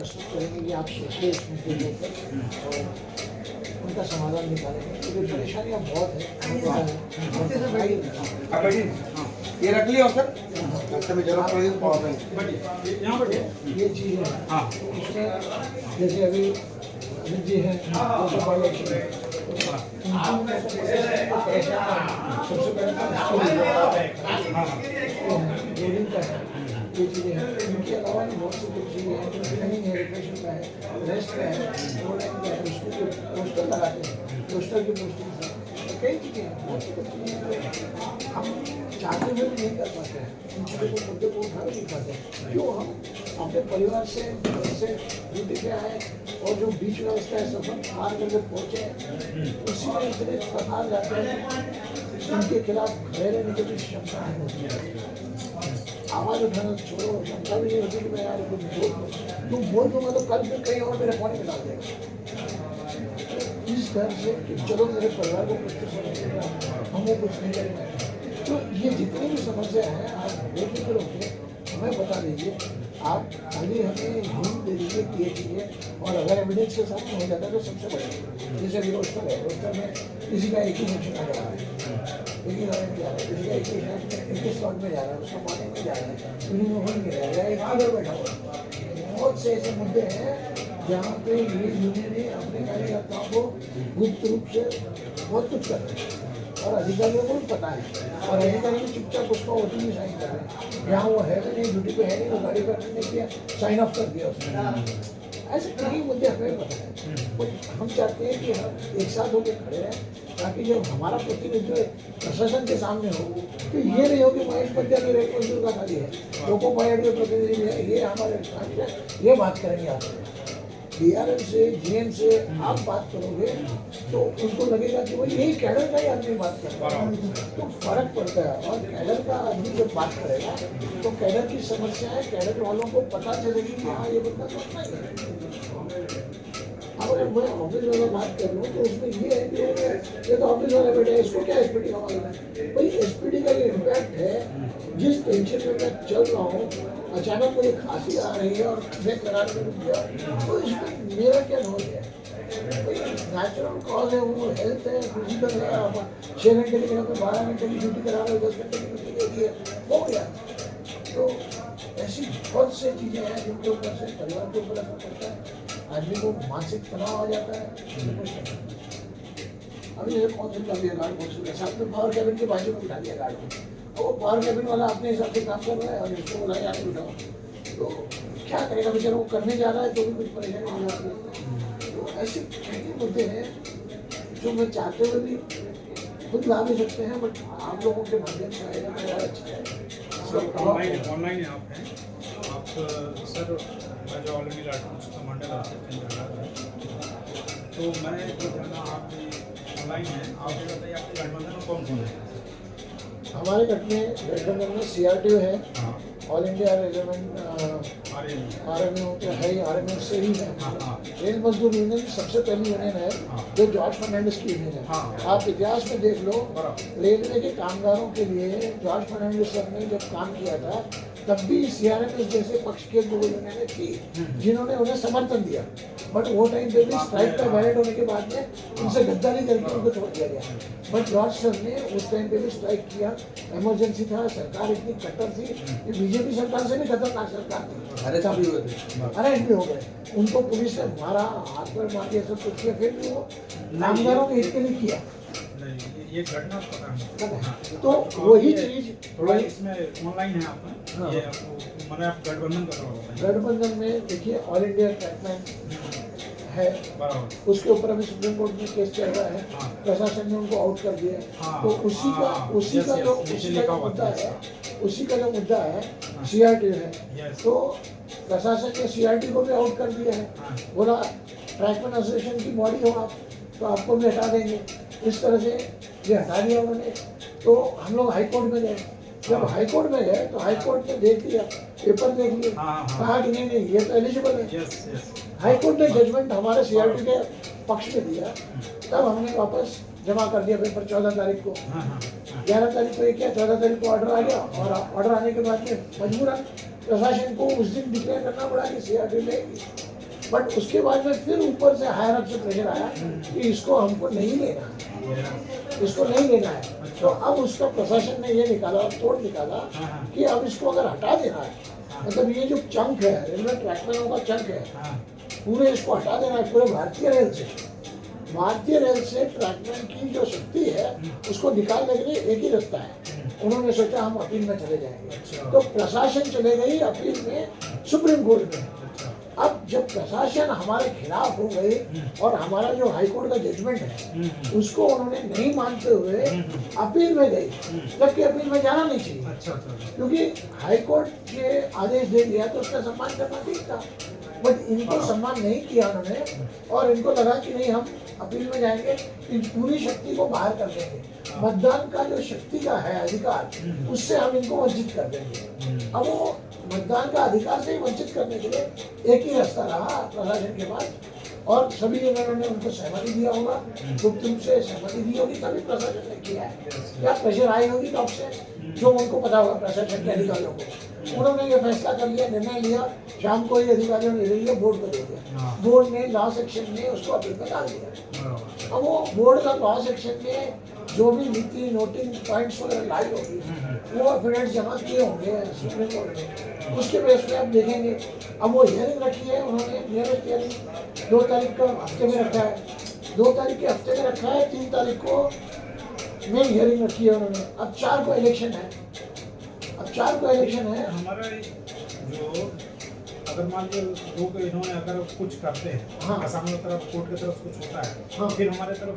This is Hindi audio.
प्रस्तुत करेंगे कि आप सोचिए इस मुद्दे के ऊपर और उनका समाधान निकालेंगे, क्योंकि परेशानियाँ बहुत हैं। ये रख लिया सर, रास्ते में जरूरत पड़ेगी तो यहाँ पर ये चीज़ है। हाँ, उसमें जैसे अभी अमित जी हैं, सबसे पहले रोलिंग का है, ये चीज़ें हैं। इनके अलावा भी बहुत सी कुछ चीज़ें हैं जो ट्रेनिंग है, रिप्रेशन का है, रेस्ट का है, ऑनलाइन का है, उसमें जो पोस्टर लगाते हैं, पोस्टर की पोस्टिंग है, तो कई चीज़ें हैं, बहुत सी कुछ चीज़ें हैं जो हम चाहते हुए भी नहीं कर पाते हैं। इन चीज़ों को मुद्दे को उठा नहीं पाते, क्यों हम अपने परिवार से ड्यूटी पे आए और जो बीच व्यवस्था है सफर पार करके पहुँचे, उसी में इतने फंसा जाते हैं, उनके खिलाफ खड़े रहने की भी क्षमता नहीं होती है। आवाज़ उठाना छोड़ो, क्षमता भी नहीं होती कि मैं यार कुछ बोल दूंगा तो कल फिर कहीं और मेरे पानी में डाल देगा। इस तरह से कि चलो मेरे परिवार को कुछ तो समझेगा, हम वो कुछ नहीं कर पाएंगे। तो ये जितनी भी समस्या है आप बेफिक्र होकर हमें बता दीजिए, आप खाली हमें हिंट दे दीजिए कि ये चीज़ें, और अगर एविडेंस के साथ में हो जाता है तो सबसे बढ़िया। जैसे अभी रोस्टर है, रोस्टर में किसी का एक ही फंक्शन आ जा रहा है, एक ही गाड़ी जा रहा है, किसी का एक ही स्लॉट में जा रहा है, उसका मॉर्निंग में जा रहा है, इवनिंग में नहीं रह रहा है, एक ही बार बैठा हुआ है। बहुत से ऐसे मुद्दे हैं जहाँ पे ये यूनियन ने अपने कार्यकर्ताओं को गुप्त रूप से बहुत कुछ कर रहे हैं और अधिकारियों को भी पता है, और अधिकारी भी चुपचाप उसका OTP साइन कर रहे हैं। यहाँ वो है नहीं, ड्यूटी पे है नहीं, वो गाड़ी पर नहीं किया, साइन ऑफ कर दिया उसने। ऐसे कई मुद्दे हमें पता है, तो हम चाहते हैं कि हम एक साथ होकर खड़े रहें, ताकि जब हमारा प्रतिनिधित्व प्रशासन के सामने हो तो ये नहीं हो कि महेश बंदर रेट मजदूर का खाली है, लोको पायलट के प्रतिनिधि है, ये हमारे ये बात करेंगे आपसे। DRM से GM से आप बात करोगे तो उनको लगेगा कि भाई यही कैडर का ही आदमी बात कर रहा है, तो फर्क पड़ता है। और कैडर का आदमी जब बात करेगा तो कैडर की समस्या है, कैडर वालों को पता चलेगी कि हाँ ये बंदा करना ही है। अब अगर मैं ऑफिस वाला बात कर लूँ तो उसमें ये है कि ये तो ऑफिस वाला बेटा है, इसको क्या SPD का मालूम है? भाई SPD का ये इम्पैक्ट है, जिस टेंशन में मैं चल रहा हूँ, अचानक मुझे खांसी आ रही है और ब्रेक लगाने में रुक गया, तो इसमें मेरा क्या रोल है? नेचुरल कॉज है, वो हेल्थ है, फिजिकल है, 6 घंटे की जगह पे 12 घंटे की ड्यूटी करा रहे हो, 10 घंटे की ड्यूटी दे दी है, हो गया। तो ऐसी बहुत से चीज़ें हैं जिनके ऊपर से परिवार के ऊपर असर पड़ता है, आदमी को मानसिक तनाव आ जाता है। अभी जैसे कौंसिल का भी गार्ड कौंसिल के साथ में पावर कैबिन के बाजू में बिठा दिया गार्ड को, और वो पावर कैबिन वाला अपने हिसाब से काम कर रहा है और इसको बुलाया आगे बिठाओ, तो क्या करेगा बेचारा? वो करने जा रहा है तो भी कुछ परेशानी हो जाती है। तो ऐसे कई मुद्दे हैं जो मैं चाहते हुए भी खुद ला भी सकते हैं, बट आप लोगों के माध्यम से आएगा तो और अच्छा है। ऑनलाइन है आप सर, मैं जो ऑलरेडी कमांडर है, तो मैं जो जानना आप ऑनलाइन है, आप ये बताइए आपके गठबंधन में कौन है? हमारे गठबंधन में CRTO है, ऑल इंडिया रेजिमेंट RMU तो है ही, RMU से ही है। रेल मजदूर यूनियन सबसे पहली यूनियन है जो जॉर्ज फर्नांडिस की यूनियन है। आप इतिहास में देख लो, रेलवे के कामगारों के लिए जॉर्ज फर्नांडिस सर ने जब काम किया था तब भी CRMS जैसे पक्ष के दो यूनियनें थी जिन्होंने उन्हें समर्थन दिया, बट वो टाइम पे भी स्ट्राइक का वैलेट होने के बाद में उनसे गद्दारी करके उनको छोड़ दिया गया। बट जॉर्ज सर ने उस टाइम पे भी स्ट्राइक किया, इमरजेंसी था, सरकार इतनी कट्टर थी कि BJP सरकार से भी खतरनाक सरकार थी, अरेस्ट भी हो गए, उनको पुलिस ने मारा, हाथ पर मार दिया, सब कुछ किया, फिर भी वो कामगारों के हित के लिए किया। ये घटना पता है। तो वही चीज थोड़ा इसमें ऑनलाइन है आपका, ये आपको मैंने आप गठबंधन कर रहा हूँ। गठबंधन में देखिए ऑल इंडिया ट्रैकमैन है, उसके ऊपर अभी सुप्रीम कोर्ट में केस चल रहा है, प्रशासन ने उनको आउट कर दिया। तो उसी का जो मुद्दा है CRTO है, तो प्रशासन ने CRTO को भी आउट कर दिया है, बोला ट्रैकमैन एसोसिएशन की बॉडी हो आप, तो आपको भी हटा देंगे। इस तरह से ये हटा दिया उन्होंने। तो हम लोग हाई कोर्ट में गए, जब हाई कोर्ट में गए तो हाई कोर्ट ने देख लिया, पेपर देख लिए, कहा कि नहीं ये तो एलिजिबल है। हाई कोर्ट ने जजमेंट हमारे CRTO के पक्ष में दिया, तब हमने वापस जमा कर दिया पेपर 14 तारीख को। 11 तारीख को ये किया, 14 तारीख को ऑर्डर आ गया, और ऑर्डर आने के बाद में मजबूरन प्रशासन को उस दिन डिक्लेयर करना पड़ा कि CRTO लेगी। बट उसके बाद में फिर ऊपर से हायर अप से प्रेशर आया कि इसको हमको नहीं लेना है, इसको नहीं लेना है। तो अब उसका प्रशासन ने ये निकाला, तोड़ निकाला कि अब इसको अगर हटा देना है, मतलब ये जो चंक है रेलवे ट्रैकमैनों का चंक है, पूरे इसको हटा देना है पूरे भारतीय रेल से। भारतीय रेल से ट्रैकमैन की जो शक्ति है उसको निकालने के लिए एक ही रास्ता है। उन्होंने सोचा हम अपील में चले जाएंगे, तो प्रशासन चले गई अपील में सुप्रीम कोर्ट में। अब जब प्रशासन हमारे खिलाफ हो गई और हमारा जो हाई कोर्ट का जजमेंट है उसको उन्होंने नहीं मानते हुए अपील में गई, जबकि अपील में जाना नहीं चाहिए, क्योंकि हाई कोर्ट ने आदेश दे दिया तो उसका सम्मान करना ठीक था। बट इनको सम्मान नहीं किया उन्होंने, और इनको लगा कि नहीं हम अपील में जाएंगे, इन पूरी शक्ति को बाहर कर देंगे, मतदान का जो शक्ति का है अधिकार उससे हम इनको वंचित कर देंगे। अब वो मतदान का अधिकार से ही वंचित करने के लिए एक ही रास्ता रहा प्रशासन के पास, और सभी उन्होंने उनको सहमति दिया होगा, गुप्त रूप से सहमति दी होगी तभी प्रशासन ने किया है, या प्रेशर आई होगी टॉप से, जो उनको पता होगा प्रशासन के अधिकारियों को। उन्होंने ये फैसला कर लिया, निर्णय लिया, शाम को ये अधिकारियों ने ले लिया, बोर्ड को दे दिया, बोर्ड ने लॉ सेक्शन ने उसको अपील में डाल दिया। अब वो बोर्ड का लॉ सेक्शन ने जो भी नीति नोटिंग पॉइंट्स वगैरह लाई होगी वो एफिडेविट जमा किए होंगे सुप्रीम कोर्ट में, उसके बेस पे आप देखेंगे। अब वो हियरिंग रखी है उन्होंने, नियरेस्ट हियरिंग 2 तारीख का हफ्ते में रखा है, 2 तारीख के हफ्ते में रखा है, 3 तारीख को में हियरिंग रखी है उन्होंने। अब 4 को इलेक्शन है, अब 4 को इलेक्शन है। हमारा जो अगर मान लो इन्होंने अगर कुछ करते हैं, हाँ। सामने तरफ कोर्ट की तरफ कुछ होता है, हाँ। फिर हमारे तरफ